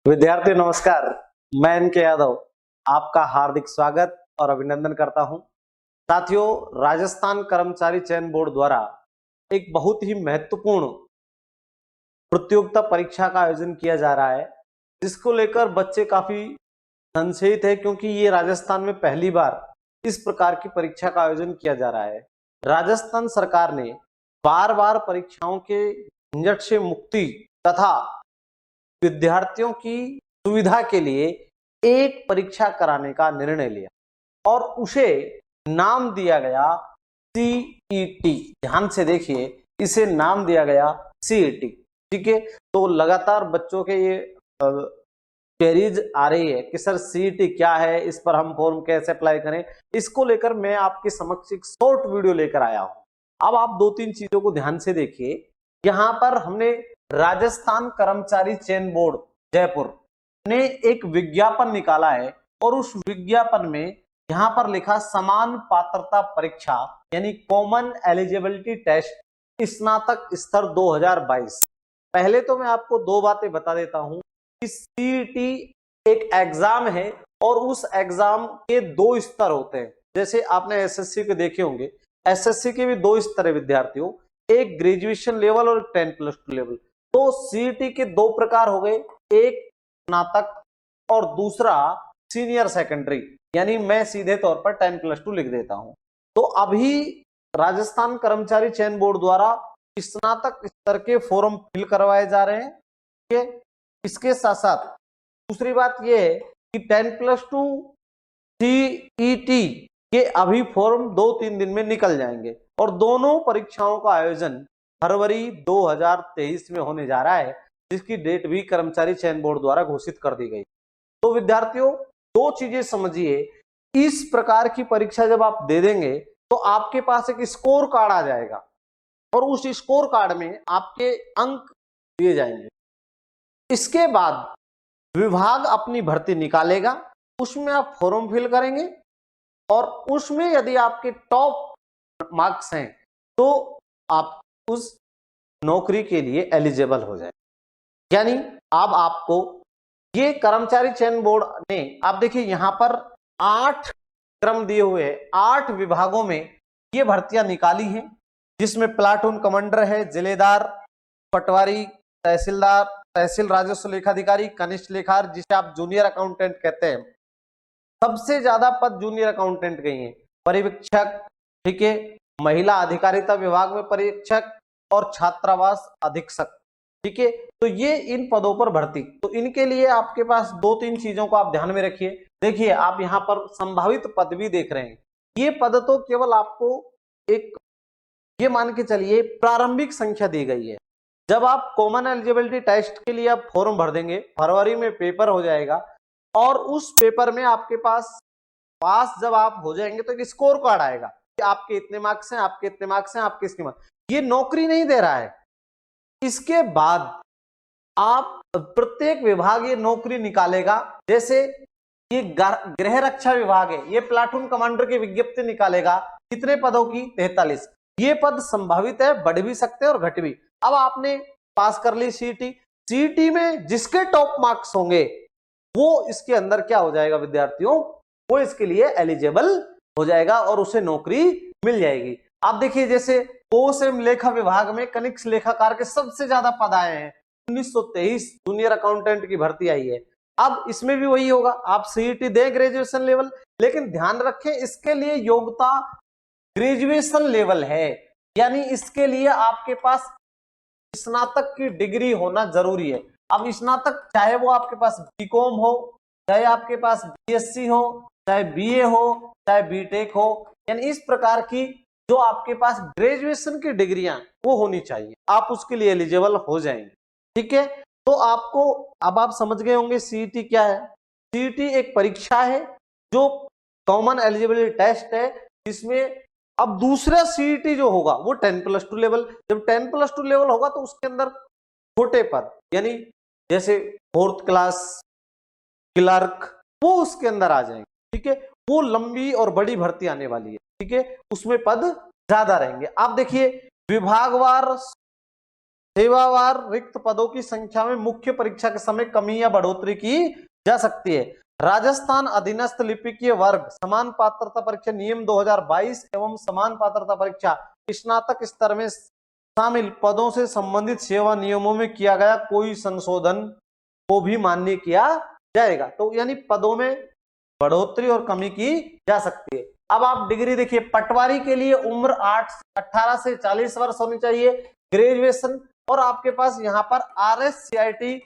विद्यार्थी नमस्कार। मैं एन के यादव आपका हार्दिक स्वागत और अभिनंदन करता हूं। साथियों, राजस्थान कर्मचारी चयन बोर्ड द्वारा एक बहुत ही महत्वपूर्ण प्रतियोगिता परीक्षा का आयोजन किया जा रहा है, जिसको लेकर बच्चे काफी संशयित है, क्योंकि ये राजस्थान में पहली बार इस प्रकार की परीक्षा का आयोजन किया जा रहा है। राजस्थान सरकार ने बार बार परीक्षाओं के झंझट से मुक्ति तथा विद्यार्थियों की सुविधा के लिए एक परीक्षा कराने का निर्णय लिया और उसे नाम दिया गया सीईटी। ध्यान से देखिए, इसे नाम दिया गया सीईटी। ठीक है, तो लगातार बच्चों के ये क्वेरीज आ रही है कि सर सीईटी क्या है, इस पर हम फॉर्म कैसे अप्लाई करें। इसको लेकर मैं आपके समक्ष एक शॉर्ट वीडियो लेकर आया हूं। अब आप दो तीन चीजों को ध्यान से देखिए। यहां पर हमने राजस्थान कर्मचारी चयन बोर्ड जयपुर ने एक विज्ञापन निकाला है और उस विज्ञापन में यहां पर लिखा समान पात्रता परीक्षा यानी कॉमन एलिजिबिलिटी टेस्ट स्नातक स्तर 2022। पहले तो मैं आपको दो बातें बता देता हूं कि सीईटी एक एग्जाम है और उस एग्जाम के दो स्तर होते हैं। जैसे आपने एसएससी के देखे होंगे, एसएससी के भी दो स्तर है विद्यार्थियों, एक ग्रेजुएशन लेवल और 10+2 लेवल। तो सीईटी के दो प्रकार हो गए, एक स्नातक और दूसरा सीनियर सेकेंडरी, यानी मैं सीधे तौर पर 10+2 लिख देता हूं। तो अभी राजस्थान कर्मचारी चयन बोर्ड द्वारा स्नातक स्तर के फॉर्म फिल करवाए जा रहे हैं। ठीक है, इसके साथ साथ दूसरी बात यह है कि 10+2 सीईटी के अभी फॉर्म 2-3 दिन में निकल जाएंगे और दोनों परीक्षाओं का आयोजन फरवरी 2023 में होने जा रहा है, जिसकी डेट भी कर्मचारी चयन बोर्ड द्वारा घोषित कर दी गई। तो विद्यार्थियों, दो चीजें समझिए। इस प्रकार की परीक्षा जब आप दे देंगे तो आपके पास एक स्कोर कार्ड आ जाएगा और उस स्कोर कार्ड में आपके अंक दिए जाएंगे। इसके बाद विभाग अपनी भर्ती निकालेगा, उसमें आप फॉर्म फिल करेंगे और उसमें यदि आपके टॉप मार्क्स हैं तो आप उस नौकरी के लिए एलिजिबल हो जाए। यानी अब आपको ये कर्मचारी चयन बोर्ड ने, आप देखिए यहां पर 8 क्रम दिए हुए हैं, 8 विभागों में ये भर्तियां निकाली हैं, जिसमें प्लाटून कमांडर है, जिलेदार, पटवारी, तहसीलदार, तहसील राजस्व लेखाधिकारी, कनिष्ठ लेखार, जिसे आप जूनियर अकाउंटेंट कहते हैं। सबसे ज्यादा पद जूनियर अकाउंटेंट के ही हैं। पर्यवेक्षक, ठीक है, महिला अधिकारिता विभाग में पर्यवेक्षक और छात्रावास अधीक्षक। ठीक है, तो ये इन पदों पर भर्ती, तो इनके लिए आपके पास दो तीन चीजों को आप ध्यान में रखिए। देखिए, आप यहाँ पर संभावित पद भी देख रहे हैं। ये पद तो केवल आपको एक, ये मान के चलिए, प्रारंभिक संख्या दी गई है। जब आप कॉमन एलिजिबिलिटी टेस्ट के लिए आप फॉर्म भर देंगे, फरवरी में पेपर हो जाएगा और उस पेपर में आपके पास जब आप हो जाएंगे तो एक स्कोर कार्ड आएगा कि आपके इतने मार्क्स हैं, आपके इतने मार्क्स हैं, आपके इसके मार्क्स। ये नौकरी नहीं दे रहा है। इसके बाद आप प्रत्येक विभाग ये नौकरी निकालेगा। जैसे ये गृह रक्षा विभाग है, ये प्लाटून कमांडर की विज्ञप्ति निकालेगा। कितने पदों की? 43। ये पद संभावित है, बढ़ भी सकते हैं और घट भी। अब आपने पास कर ली सीईटी, सीईटी में जिसके टॉप मार्क्स होंगे वो इसके अंदर क्या हो जाएगा विद्यार्थियों, वो इसके लिए एलिजिबल हो जाएगा और उसे नौकरी मिल जाएगी। आप देखिए, जैसे कोष एवं लेखा विभाग में कनिष्ठ लेखाकार के सबसे ज्यादा पद आए हैं, 1923 जूनियर अकाउंटेंट की भर्ती आई है। अब इसमें भी वही होगा, आप सीईटी दे ग्रेजुएशन लेवल, लेकिन ध्यान रखें इसके लिए योग्यता ग्रेजुएशन लेवल है, यानी इसके लिए आपके पास स्नातक की डिग्री होना जरूरी है। अब स्नातक चाहे वो आपके पास बीकॉम हो, चाहे आपके पास बीएससी हो, चाहे बीए हो, चाहे बीटेक हो, यानी इस प्रकार की जो आपके पास ग्रेजुएशन की डिग्रियां वो होनी चाहिए, आप उसके लिए एलिजिबल हो जाएंगे। ठीक है, तो आपको अब आप समझ गए होंगे सीईटी क्या है। सीईटी एक परीक्षा है जो कॉमन एलिजिबिलिटी टेस्ट है, जिसमें अब दूसरा सीईटी जो होगा वो 10+2 लेवल। जब 10+2 लेवल होगा तो उसके अंदर छोटे पद, यानी जैसे 4th क्लास क्लर्क, वो उसके अंदर आ जाएंगे। ठीक है, वो लंबी और बड़ी भर्ती आने वाली है। ठीक है, उसमें पद ज्यादा रहेंगे। आप देखिए विभागवार सेवावार रिक्त पदों की संख्या में मुख्य परीक्षा के समय कमी या बढ़ोतरी की जा सकती है। राजस्थान अधीनस्थ लिपिकीय वर्ग समान पात्रता परीक्षा नियम 2022 एवं समान पात्रता परीक्षा स्नातक स्तर में शामिल पदों से संबंधित सेवा नियमों में किया गया कोई संशोधन को भी मान्य किया जाएगा। तो यानी पदों में बढ़ोतरी और कमी की जा सकती है। अब आप डिग्री देखिए, पटवारी के लिए उम्र 18 से 40 वर्ष होनी चाहिए, ग्रेजुएशन, और आपके पास यहाँ पर RSCIT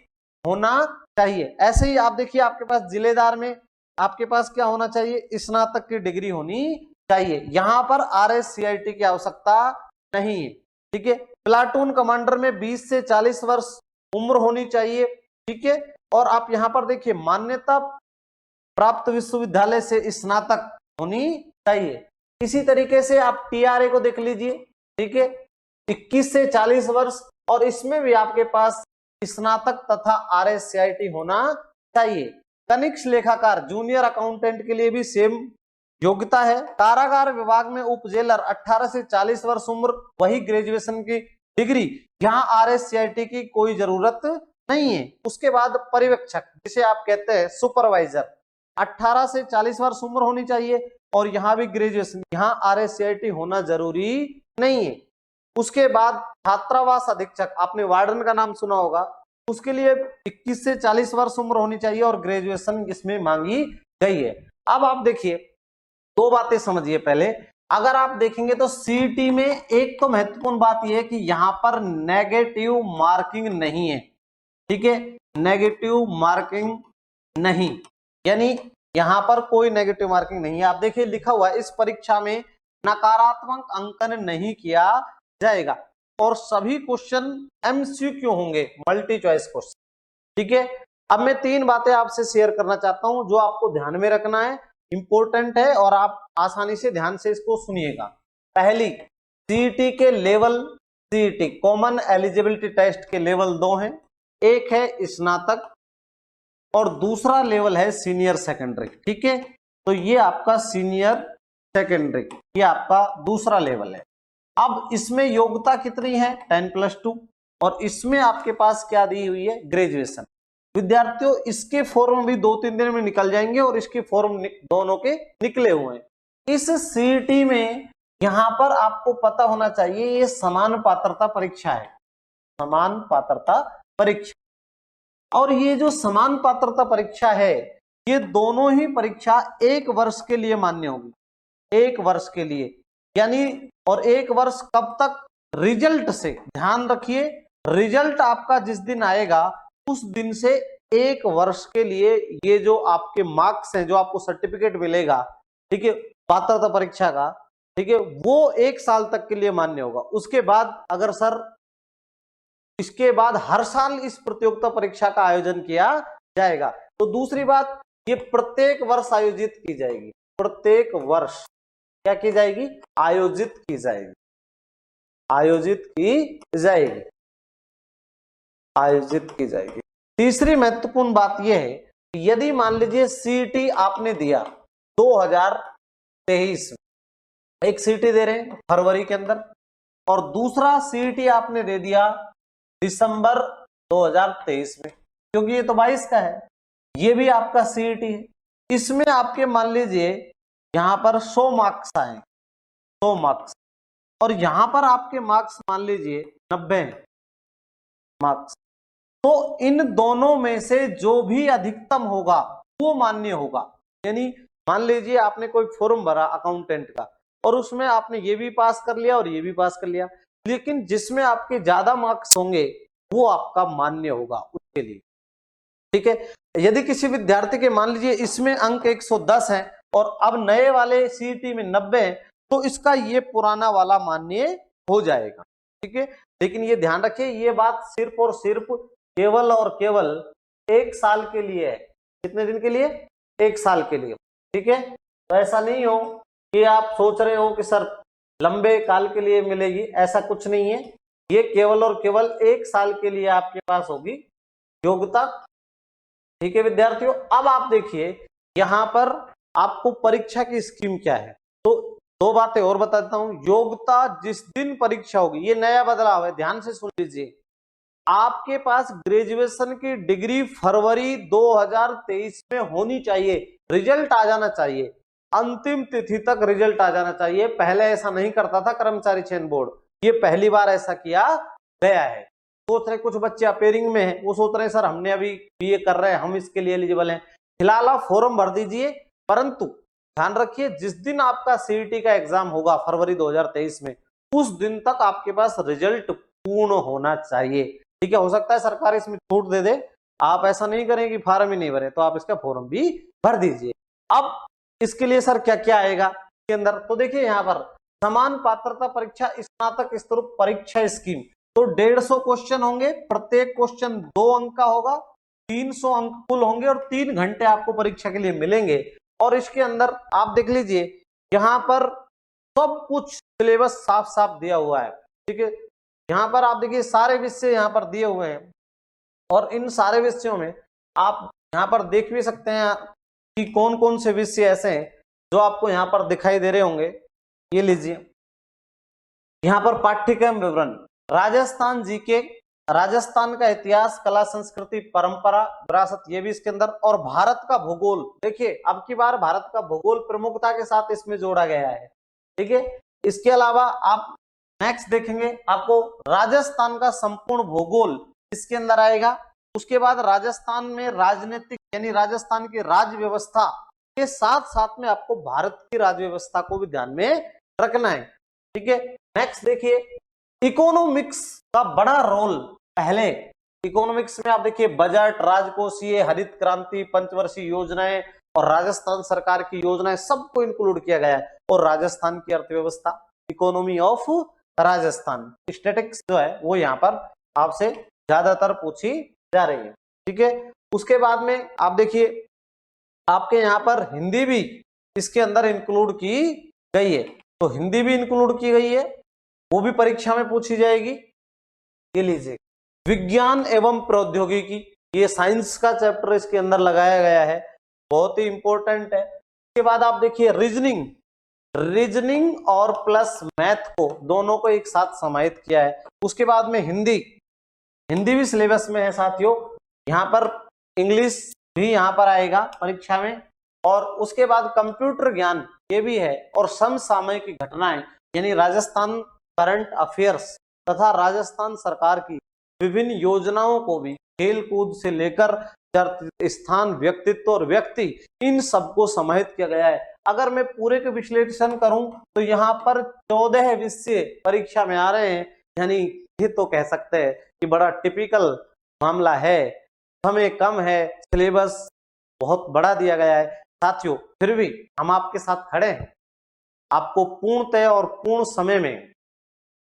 होना चाहिए। ऐसे ही आप देखिए, आपके पास जिलेदार में आपके पास क्या होना चाहिए, स्नातक की डिग्री होनी चाहिए। यहाँ पर RSCIT की आवश्यकता नहीं है, ठीक है। प्लाटून कमांडर में 20 से 40 वर्ष उम्र होनी चाहिए, ठीक है। और आप यहाँ पर देखिए, मान्यता प्राप्त विश्वविद्यालय से स्नातक होनी चाहिए। इसी तरीके से आप TRA को देख लीजिए, ठीक है, 21 से 40 वर्ष, और इसमें भी आपके पास स्नातक तथा RSCIT होना चाहिए। कनिष्ठ लेखाकार जूनियर अकाउंटेंट के लिए भी सेम योग्यता है। कारागार विभाग में उप जेलर 18 से 40 वर्ष उम्र, वही ग्रेजुएशन की डिग्री, यहाँ RSCIT की कोई जरूरत नहीं है। उसके बाद पर्यवेक्षक, जिसे आप कहते हैं सुपरवाइजर, 18 से 40 वर्ष उम्र होनी चाहिए, और यहाँ भी ग्रेजुएशन, यहाँ RSCIT होना जरूरी नहीं है। उसके बाद छात्रावास अधीक्षक, आपने वार्डन का नाम सुना होगा, उसके लिए 21 से 40 वर्ष उम्र होनी चाहिए और ग्रेजुएशन इसमें मांगी गई है। अब आप देखिए, दो बातें समझिए। पहले अगर आप देखेंगे तो CET में एक तो महत्वपूर्ण बात यह है कि यहाँ पर नेगेटिव मार्किंग नहीं है, ठीक है, नेगेटिव मार्किंग नहीं, यानी यहाँ पर कोई नेगेटिव मार्किंग नहीं है। आप देखिए, लिखा हुआ है, इस परीक्षा में नकारात्मक अंकन नहीं किया जाएगा और सभी क्वेश्चन MCQ होंगे, मल्टी चॉइस क्वेश्चन, ठीक है। अब मैं 3 बातें आपसे शेयर करना चाहता हूं जो आपको ध्यान में रखना है, इंपॉर्टेंट है और आप आसानी से ध्यान से इसको सुनिएगा। पहली, CET के level, CET common eligibility test के लेवल 2 हैं, एक है स्नातक और दूसरा लेवल है सीनियर सेकेंडरी, ठीक है। तो ये आपका सीनियर सेकेंडरी, ये आपका दूसरा लेवल है। अब इसमें योग्यता कितनी है, 10+2, और इसमें आपके पास क्या दी हुई है, ग्रेजुएशन। विद्यार्थियों, इसके फॉर्म भी 2-3 दिन में निकल जाएंगे और इसके फॉर्म दोनों के निकले हुए हैं। इस CET में यहां पर आपको पता होना चाहिए, ये समान पात्रता परीक्षा है, समान पात्रता परीक्षा। और ये जो समान पात्रता परीक्षा है, ये दोनों ही परीक्षा 1 वर्ष के लिए मान्य होगी, 1 वर्ष के लिए, यानी, और 1 वर्ष कब तक, रिजल्ट से, ध्यान रखिए, रिजल्ट आपका जिस दिन आएगा उस दिन से 1 वर्ष के लिए ये जो आपके मार्क्स हैं, जो आपको सर्टिफिकेट मिलेगा, ठीक है, पात्रता परीक्षा का, ठीक है, वो 1 साल तक के लिए मान्य होगा। उसके बाद अगर सर, इसके बाद हर साल इस प्रतियोगिता परीक्षा का आयोजन किया जाएगा। तो दूसरी बात, ये प्रत्येक वर्ष आयोजित की जाएगी, प्रत्येक वर्ष क्या की जाएगी, आयोजित की जाएगी, आयोजित की जाएगी, आयोजित की जाएगी। तीसरी महत्वपूर्ण बात यह है कि यदि मान लीजिए CET आपने दिया 2023 में, एक CET दे रहे हैं फरवरी के अंदर, और दूसरा CET आपने दे दिया दिसंबर 2023 में, क्योंकि ये तो 22 का है, ये भी आपका CET है। इसमें आपके मान लीजिए यहां पर 100 मार्क्स आए, 100 मार्क्स, और यहां पर आपके मार्क्स मान लीजिए 90 मार्क्स, तो इन दोनों में से जो भी अधिकतम होगा वो मान्य होगा। यानी मान लीजिए आपने कोई फॉर्म भरा अकाउंटेंट का और उसमें आपने ये भी पास कर लिया और ये भी पास कर लिया, लेकिन जिसमें आपके ज्यादा मार्क्स होंगे वो आपका मान्य होगा उसके लिए, ठीक है। यदि किसी विद्यार्थी के मान लीजिए इसमें अंक 110 है और अब नए वाले CET में 90 है, तो इसका ये पुराना वाला मान्य हो जाएगा, ठीक है। लेकिन ये ध्यान रखिए, ये बात सिर्फ और सिर्फ केवल और केवल 1 साल के लिए है। कितने दिन के लिए, 1 साल के लिए, ठीक है। तो ऐसा नहीं हो कि आप सोच रहे हो कि सर लंबे काल के लिए मिलेगी, ऐसा कुछ नहीं है। ये केवल और केवल 1 साल के लिए आपके पास होगी योग्यता, ठीक है विद्यार्थियों। अब आप देखिए यहां पर आपको परीक्षा की स्कीम क्या है, तो 2 बातें और बता देता हूं। योग्यता जिस दिन परीक्षा होगी, ये नया बदलाव है, ध्यान से सुन लीजिए, आपके पास ग्रेजुएशन की डिग्री फरवरी 2023 में होनी चाहिए, रिजल्ट आ जाना चाहिए, अंतिम तिथि तक रिजल्ट आ जाना चाहिए। पहले ऐसा नहीं करता था कर्मचारी चयन बोर्ड, ये पहली बार ऐसा किया गया है। सोच रहे कुछ बच्चे अपेयरिंग में हैं, वो सोच रहे हैं सर हमने अभी बीए कर रहे हैं, हम इसके लिए एलिजिबल हैं। फिलहाल आप फॉर्म भर दीजिए, परंतु ध्यान रखिए जिस दिन आपका सीईटी का एग्जाम होगा फरवरी 2023 में, उस दिन तक आपके पास रिजल्ट पूर्ण होना चाहिए। ठीक है, हो सकता है सरकार इसमें छूट दे दे, आप ऐसा नहीं करें कि फॉर्म ही नहीं भरे, तो आप इसका फॉर्म भी भर दीजिए। अब इसके लिए सर क्या क्या आएगा इसके अंदर, तो देखिए यहाँ पर समान पात्रता परीक्षा स्नातक स्तर परीक्षा स्कीम, तो 150 क्वेश्चन होंगे, प्रत्येक क्वेश्चन 2 अंक का होगा, 300 अंक कुल होंगे और 3 घंटे आपको परीक्षा के लिए मिलेंगे। और इसके अंदर आप देख लीजिए यहाँ पर सब कुछ सिलेबस साफ साफ दिया हुआ है। ठीक है, यहाँ पर आप देखिए सारे विषय यहाँ पर दिए हुए हैं, और इन सारे विषयों में आप यहाँ पर देख भी सकते हैं कि कौन कौन से विषय ऐसे हैं जो आपको यहाँ पर दिखाई दे रहे होंगे। ये लीजिए यहाँ पर पाठ्यक्रम विवरण, राजस्थान जीके, राजस्थान का इतिहास, कला, संस्कृति, परंपरा, विरासत, ये भी इसके अंदर, और भारत का भूगोल। देखिए अब की बार भारत का भूगोल प्रमुखता के साथ इसमें जोड़ा गया है। ठीक है, इसके अलावा आप नेक्स्ट देखेंगे आपको राजस्थान का संपूर्ण भूगोल इसके अंदर आएगा। उसके बाद राजस्थान में राजनीतिक यानी राजस्थान की राज्य व्यवस्था के साथ साथ में आपको भारत की राज्य व्यवस्था को भी ध्यान में रखना है। ठीक है, नेक्स्ट देखिए इकोनॉमिक्स का बड़ा रोल। पहले इकोनॉमिक्स में आप देखिए बजट, राजकोषीय, हरित क्रांति, पंचवर्षीय योजनाएं और राजस्थान सरकार की योजनाएं सबको इंक्लूड किया गया है। और राजस्थान की अर्थव्यवस्था, इकोनॉमी ऑफ राजस्थान, स्टैटिस्टिक्स जो है वो यहाँ पर आपसे ज्यादातर पूछी जा रही है। ठीक है, उसके बाद में आप देखिए आपके यहाँ पर हिंदी भी इसके अंदर इंक्लूड की गई है, तो हिंदी भी इंक्लूड की गई है, वो भी परीक्षा में पूछी जाएगी। ये लीजिए विज्ञान एवं प्रौद्योगिकी, ये साइंस का चैप्टर इसके अंदर लगाया गया है, बहुत ही इंपॉर्टेंट है। उसके बाद आप देखिए रीजनिंग, रीजनिंग और प्लस मैथ को दोनों को एक साथ समाहित किया है। उसके बाद में हिंदी, हिंदी भी सिलेबस में है साथियों, यहाँ पर इंग्लिश भी यहाँ पर आएगा परीक्षा में। और उसके बाद कंप्यूटर ज्ञान ये भी है, और समसामयिक घटनाएं यानी राजस्थान करंट अफेयर्स तथा राजस्थान सरकार की विभिन्न योजनाओं को भी खेल कूद से लेकर स्थान, व्यक्तित्व और व्यक्ति, इन सबको समाहित किया गया है। अगर मैं पूरे के विश्लेषण करूं तो यहाँ पर 14 विषय परीक्षा में आ रहे हैं, यानी ये तो कह सकते हैं कि बड़ा टिपिकल मामला है, समय कम है, सिलेबस बहुत बड़ा दिया गया है। साथियों फिर भी हम आपके साथ खड़े हैं, आपको पूर्णतः और पूर्ण समय में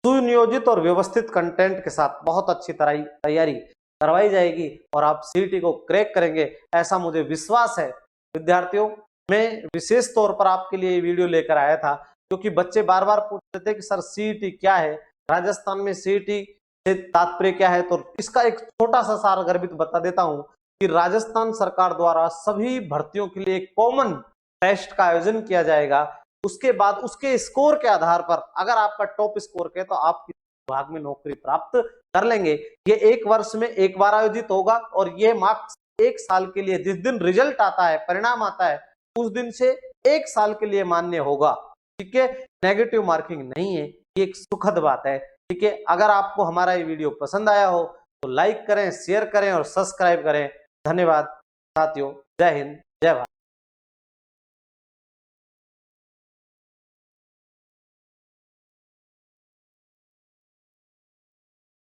सुनियोजित और व्यवस्थित कंटेंट के साथ बहुत अच्छी तरह तैयारी करवाई जाएगी और आप सीईटी को क्रैक करेंगे, ऐसा मुझे विश्वास है। विद्यार्थियों, मैं विशेष तौर पर आपके लिए ये वीडियो लेकर आया था क्योंकि बच्चे बार बार पूछते थे कि सर सीईटी क्या है, राजस्थान में सीईटी से तात्पर्य क्या है। तो इसका एक छोटा सा सार गर्भित बता देता हूं कि राजस्थान सरकार द्वारा सभी भर्तियों के लिए एक कॉमन टेस्ट का आयोजन किया जाएगा। उसके बाद उसके स्कोर के आधार पर अगर आपका टॉप स्कोर के तो आप विभाग में नौकरी प्राप्त कर लेंगे। ये 1 वर्ष में एक बार आयोजित होगा और ये मार्क्स 1 साल के लिए, जिस दिन रिजल्ट आता है, परिणाम आता है, उस दिन से 1 साल के लिए मान्य होगा। ठीक है, नेगेटिव मार्किंग नहीं है, ये एक सुखद बात है। ठीक है, अगर आपको हमारा ये वीडियो पसंद आया हो तो लाइक करें, शेयर करें और सब्सक्राइब करें। धन्यवाद साथियों, जय हिंद।